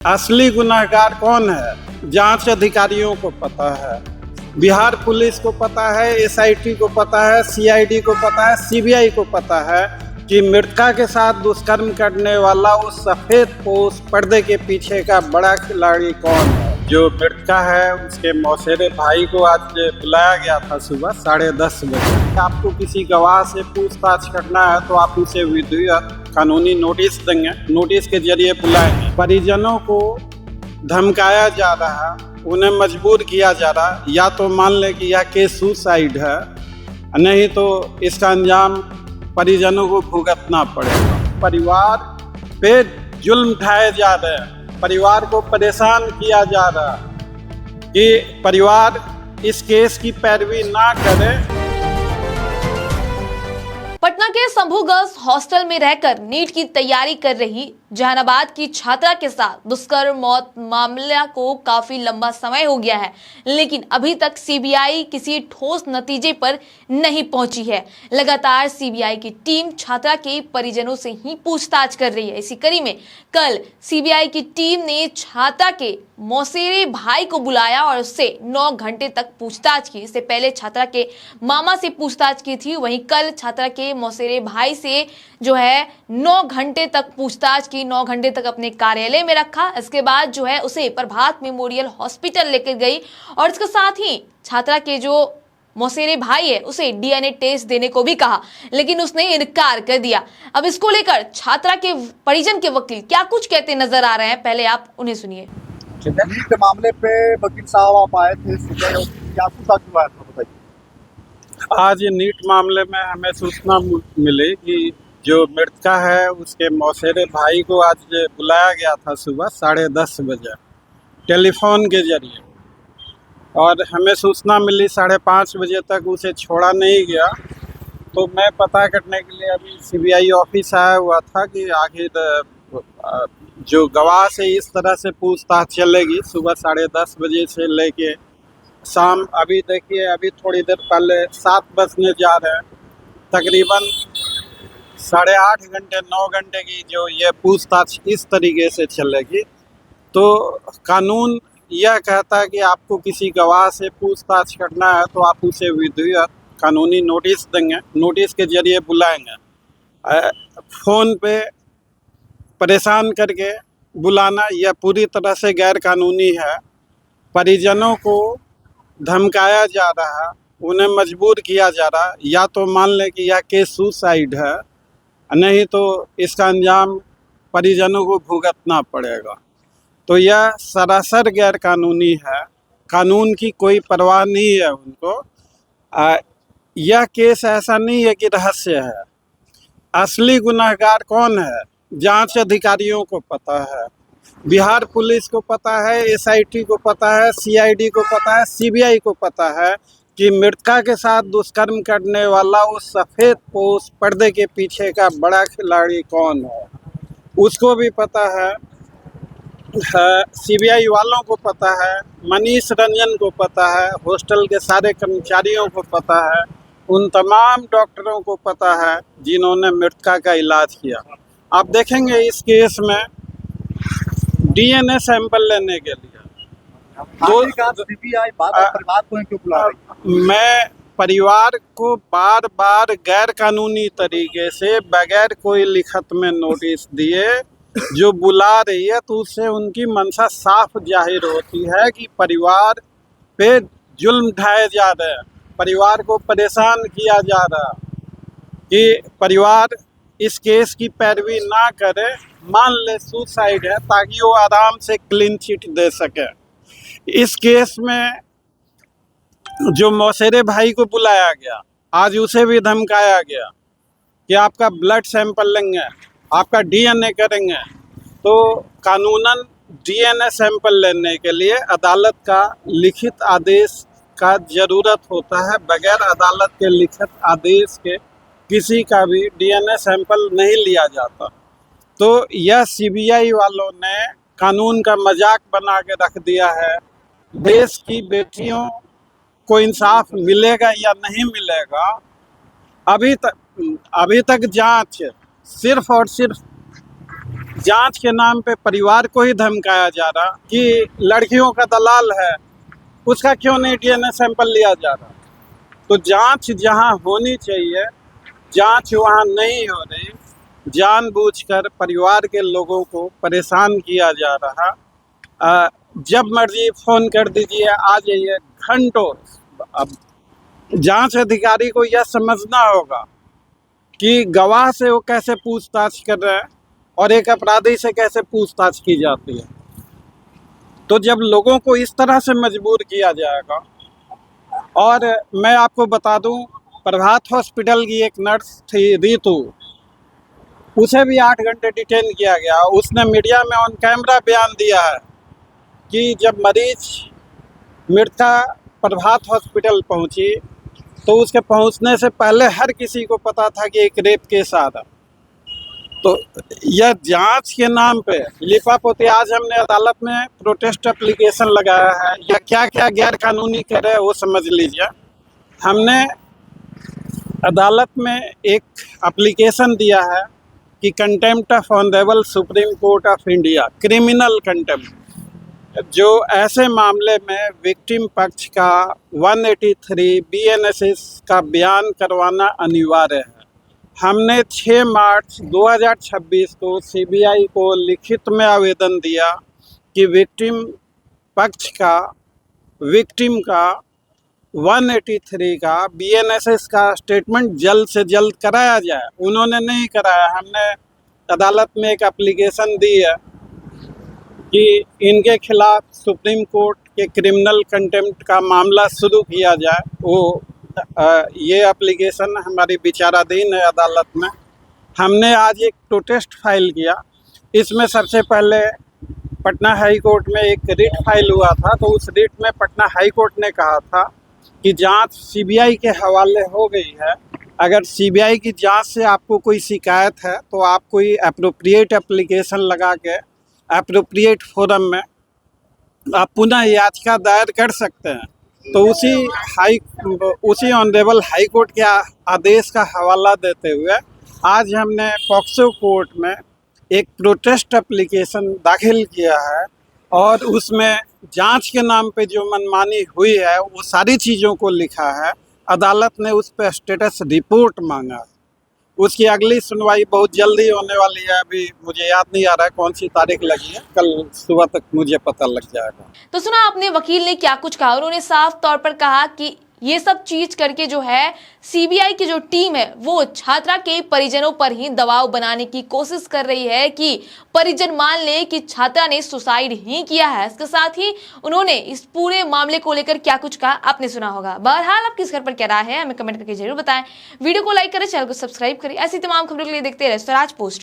असली गुनहगार कौन है? जांच अधिकारियों को पता है, बिहार पुलिस को पता है, एसआईटी को पता है, सीआईडी को पता है, सीबीआई को पता है कि मृतका के साथ दुष्कर्म करने वाला उस सफेद पोश पर्दे के पीछे का बड़ा खिलाड़ी कौन है। जो मृतका है उसके मौसेरे भाई को आज बुलाया गया था सुबह 10:30 बजे। आपको किसी गवाह से पूछताछ करना है तो आप उसे विधिवत कानूनी नोटिस देंगे, नोटिस के जरिए बुलाएंगे। परिजनों को धमकाया जा रहा, उन्हें मजबूर किया जा रहा, या तो मान ले कि यह केस सुसाइड है, नहीं तो इसका अंजाम परिजनों को भुगतना पड़ेगा। परिवार पे जुल्म ढाए जा रहे हैं, परिवार को परेशान किया जा रहा कि परिवार इस केस की पैरवी ना करे। पटना के शंभू गर्ल्स हॉस्टल में रहकर नीट की तैयारी कर रही जहानाबाद की छात्रा के साथ दुष्कर्म मौत मामला को काफी लंबा समय हो गया है, लेकिन अभी तक सीबीआई किसी ठोस नतीजे पर नहीं पहुंची है। लगातार सीबीआई की टीम छात्रा के परिजनों से ही पूछताछ कर रही है। इसी कड़ी में कल सीबीआई की टीम ने छात्रा के मौसेरे भाई को बुलाया और उससे 9 घंटे तक पूछताछ की। इससे पहले छात्रा के मामा से पूछताछ की थी, वहीं कल छात्रा के मौसेरे भाई से जो है 9 घंटे तक पूछताछ की, 9 घंटे तक अपने कार्यालय में रखा। इसके बाद जो है उसे प्रभात मेमोरियल हॉस्पिटल लेकर गई और इसके साथ ही छात्रा के जो मौसेरे भाई है उसे डीएनए टेस्ट देने को भी कहा, लेकिन उसने इनकार कर दिया। अब इसको लेकर छात्रा के परिजन के वकील क्या कुछ कहते नजर आ रहे हैं, पहले आप उन्हें सुनिए। नीट मामले पे वकील साहब आप आए थे, क्या पूछताछ हुआ है बताइए। आज नीट मामले में हमें सूचना मिली कि जो मृतका है उसके मौसेरे भाई को आज बुलाया गया था सुबह 10:30 बजे टेलीफोन के जरिए, और हमें सूचना मिली 5:30 बजे तक उसे छोड़ा नहीं गया। तो मैं पता करने के लिए अभी सीबीआई ऑफिस आया हुआ था कि आखिर जो गवाह से इस तरह से पूछताछ चलेगी सुबह 10:30 बजे से लेके शाम, अभी देखिए अभी थोड़ी देर पहले 7 बजने जा रहे हैं, तकरीबन 8.5 घंटे 9 घंटे की जो ये पूछताछ इस तरीके से चलेगी। तो कानून यह कहता है कि आपको किसी गवाह से पूछताछ करना है तो आप उसे विधिवत कानूनी नोटिस देंगे, नोटिस के जरिए बुलाएंगे। फ़ोन पे परेशान करके बुलाना यह पूरी तरह से गैर कानूनी है। परिजनों को धमकाया जा रहा, उन्हें मजबूर किया जा रहा, या तो मान ले कि यह केस सुसाइड है, नहीं तो इसका अंजाम परिजनों को भुगतना पड़ेगा। तो यह सरासर गैर कानूनी है, कानून की कोई परवाह नहीं है उनको। यह केस ऐसा नहीं है कि रहस्य है। असली गुनहगार कौन है? जांच अधिकारियों को पता है, बिहार पुलिस को पता है, एसआईटी को पता है, सीआईडी को पता है, सीबीआई को पता है कि मृतका के साथ दुष्कर्म करने वाला उस सफ़ेद पोश पर्दे के पीछे का बड़ा खिलाड़ी कौन है, उसको भी पता है। सीबीआई वालों को पता है, मनीष रंजन को पता है, हॉस्टल के सारे कर्मचारियों को पता है, उन तमाम डॉक्टरों को पता है जिन्होंने मृतका का इलाज किया। आप देखेंगे इस केस में डीएनए सैंपल लेने के लिए सीबीआई परिवार को क्यों बुला रही है? मैं परिवार को बार बार गैर कानूनी तरीके से बगैर कोई लिखत में नोटिस दिए जो बुला रही है, तो उससे उनकी मंशा साफ जाहिर होती है कि परिवार पे जुल्म ढाए जा रहे हैं, परिवार को परेशान किया जा रहा कि परिवार इस केस की पैरवी ना करे, मान ले सुसाइड है, ताकि वो आराम से क्लीन चिट दे सके। इस केस में जो मौसेरे भाई को बुलाया गया, आज उसे भी धमकाया गया कि आपका ब्लड सैंपल लेंगे, आपका डीएनए करेंगे। तो कानूनन डीएनए सैंपल लेने के लिए अदालत का लिखित आदेश का ज़रूरत होता है। बगैर अदालत के लिखित आदेश के किसी का भी डीएनए सैंपल नहीं लिया जाता। तो यह सीबीआई वालों ने कानून का मजाक बना के रख दिया है। देश की बेटियों को इंसाफ मिलेगा या नहीं मिलेगा, अभी तक जांच सिर्फ और सिर्फ जांच के नाम पे परिवार को ही धमकाया जा रहा कि लड़कियों का दलाल है, उसका क्यों नहीं डीएनए सैंपल लिया जा रहा। तो जांच जहां होनी चाहिए जांच वहां नहीं हो रही, जानबूझकर परिवार के लोगों को परेशान किया जा रहा। जब मर्जी फ़ोन कर दीजिए, आ जाइए, घंटों। अब जांच अधिकारी को यह समझना होगा कि गवाह से वो कैसे पूछताछ कर रहे हैं और एक अपराधी से कैसे पूछताछ की जाती है। तो जब लोगों को इस तरह से मजबूर किया जाएगा, और मैं आपको बता दूं, प्रभात हॉस्पिटल की एक नर्स थी रितु, उसे भी 8 घंटे डिटेन किया गया। उसने मीडिया में ऑन कैमरा बयान दिया है कि जब मरीज मृतका प्रभात हॉस्पिटल पहुंची तो उसके पहुंचने से पहले हर किसी को पता था कि एक रेप केस आ रहा। तो यह जांच के नाम पे लिपापोती। आज हमने अदालत में प्रोटेस्ट एप्लीकेशन लगाया है, या क्या क्या गैर कानूनी करे वो समझ लीजिए। हमने अदालत में एक एप्लीकेशन दिया है कि contempt of honourable supreme court of India, criminal contempt, जो ऐसे मामले में विक्टिम पक्ष का 183 BNSS का बयान करवाना अनिवार्य है। हमने 6 मार्च 2026 को CBI को लिखित में आवेदन दिया कि विक्टिम का 183 का BNSS का स्टेटमेंट जल्द से जल्द कराया जाए। उन्होंने नहीं कराया। हमने अदालत में एक एप्लीकेशन दी है कि इनके खिलाफ सुप्रीम कोर्ट के क्रिमिनल कंटेम्प्ट का मामला शुरू किया जाए। ये एप्लीकेशन हमारी विचाराधीन है अदालत में। हमने आज एक प्रोटेस्ट फाइल किया। इसमें सबसे पहले पटना हाई कोर्ट में एक रिट फाइल हुआ था, तो उस रिट में पटना हाई कोर्ट ने कहा था कि जांच CBI के हवाले हो गई है। अगर CBI की जांच से आपको कोई शिकायत है तो आप कोई एप्रोप्रिएट एप्लीकेशन लगा के एप्रोप्रिएट फोरम में आप पुनः याचिका दायर कर सकते हैं। तो उसी ऑनरेबल हाई कोर्ट के आदेश का हवाला देते हुए आज हमने पॉक्सो कोर्ट में एक प्रोटेस्ट एप्लीकेशन दाखिल किया है, और उसमें जांच के नाम पे जो मनमानी हुई है वो सारी चीज़ों को लिखा है। अदालत ने उस पर स्टेटस रिपोर्ट मांगा है। उसकी अगली सुनवाई बहुत जल्दी होने वाली है। अभी मुझे याद नहीं आ रहा है कौन सी तारीख लगी है, कल सुबह तक मुझे पता लग जाएगा। तो सुना आपने वकील ने क्या कुछ कहा। उन्होंने साफ तौर पर कहा कि ये सब चीज करके जो है CBI की जो टीम है वो छात्रा के परिजनों पर ही दबाव बनाने की कोशिश कर रही है कि परिजन मान ले कि छात्रा ने सुसाइड ही किया है। इसके साथ ही उन्होंने इस पूरे मामले को लेकर क्या कुछ कहा आपने सुना होगा। बहरहाल आपकी इस घर पर क्या राय है हमें कमेंट करके जरूर बताएं। वीडियो को लाइक करें, चैनल को सब्सक्राइब करें। ऐसी तमाम खबरों के लिए देखते रहे स्वराज पोस्ट।